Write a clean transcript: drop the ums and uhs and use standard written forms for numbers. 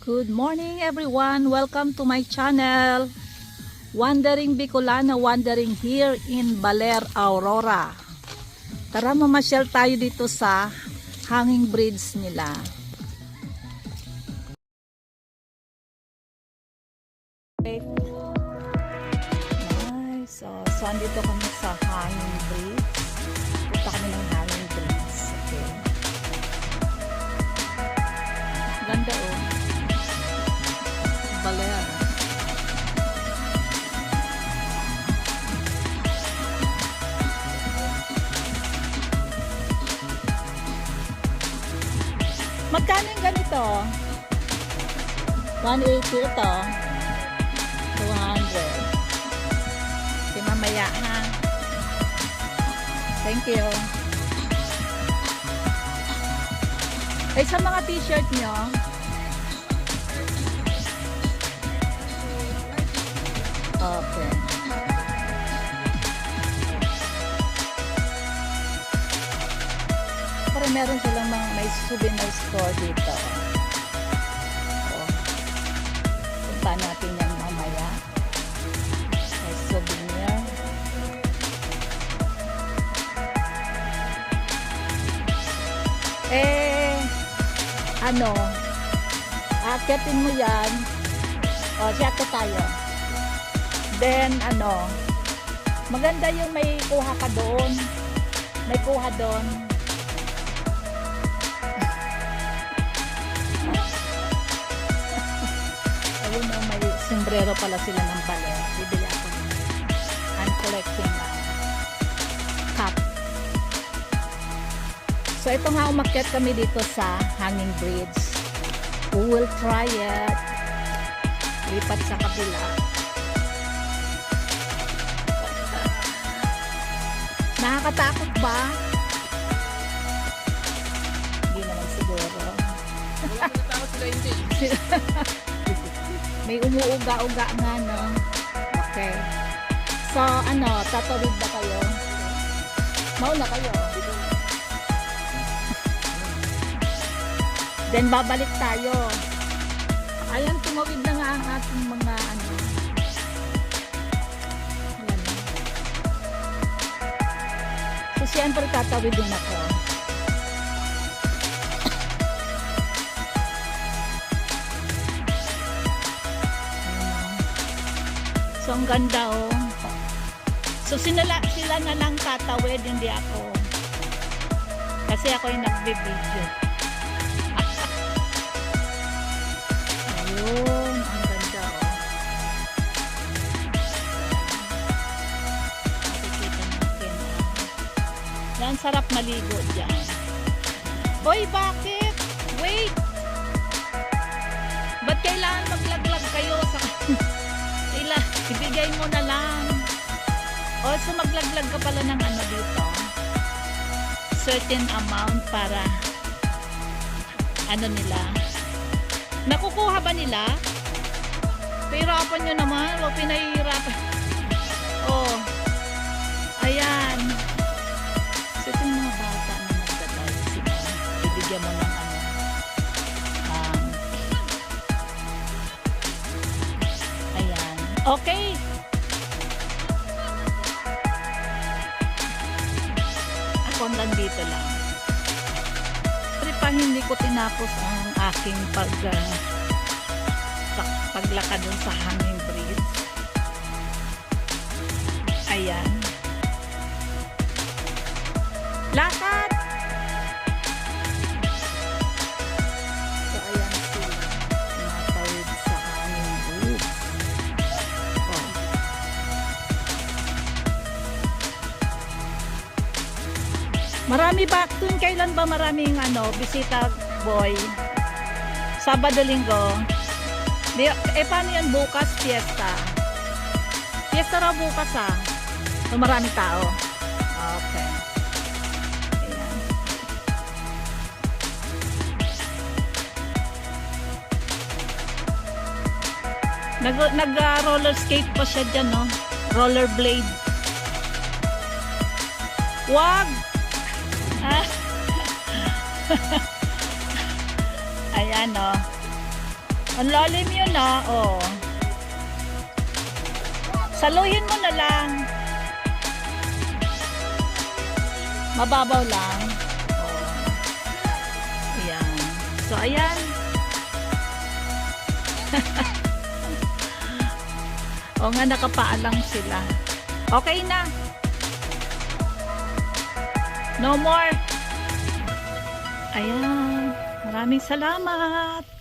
Good morning everyone! Welcome to my channel. Wandering Bicolana, wandering here in Baler, Aurora. Tara mamasyal tayo dito sa hanging bridge nila. Nice. So andito kami sa hanging bridge. Punta kami ng hanging bridge. Okay. Ganda oh. Baler. Magkano yung ganito? 180 ito. 200. Si mamaya ha. Thank you. Ay sa mga t-shirt nyo. Okay. Pero meron silang mga may souvenir store dito. Oh. Punta natin yan mamaya. May souvenir. Akyatin mo yan. O, siyakit tayo. Then, maganda yung may kuha ka doon. May kuha doon. Ayun o, may sombrero pala sila ng Baler. Bibili ako. I'm collecting cup. So, ito nga umakyat kami dito sa hanging bridge. We will try it. Lipat sa kabila. Nakakatakot ba? Hindi naman siguro. May umuuga-uga nga, no? Okay. So, tatawid ba kayo? Mauna kayo. Then, babalik tayo. Ayan, tumawid na nga ang ating mga So, siyempre tatawid din ako. So, ang ganda oh. So, sila na lang tatawid, hindi ako. Kasi ako yung nagbe-video. Ayun, ang ganda oh. Makikita natin yan, sarap maligo dyan. Hoy, bakit? Wait! Ba't kailangan maglaglag kayo sa ibigay mo na lang. O, so maglaglag ka pala ng dito. Certain amount para nila. Nakukuha ba nila? Pahirapan nyo naman. O, pinahihirapan. Oh. Ayan. So, ito yung mga bata na nagdadal sila. Ibigyan mo ng ayan. Okay. Ako hanggang dito lang. Hindi ko tinapos ang aking paglakad dun sa hanging bridge. Ayan. Lakad! So, ayan sila. Tumatawid sa hanging bridge. Oh. Marami ba? Tuwing kailan ba maraming bisita, boy? Sabado, Linggo? Paano yan bukas? Fiesta. Fiesta raw bukas So, marami tao. Okay. Ayan. Nag-roller skate pa siya dyan, no? Roller blade. Wag! Ayan o. Ang lalim yun ah. Oh. Saluhin mo na lang. Mababaw lang. Oh. Ayan. So, ayan. O nga, nakapaalang sila. Okay na. No more. Ayan. Maraming salamat.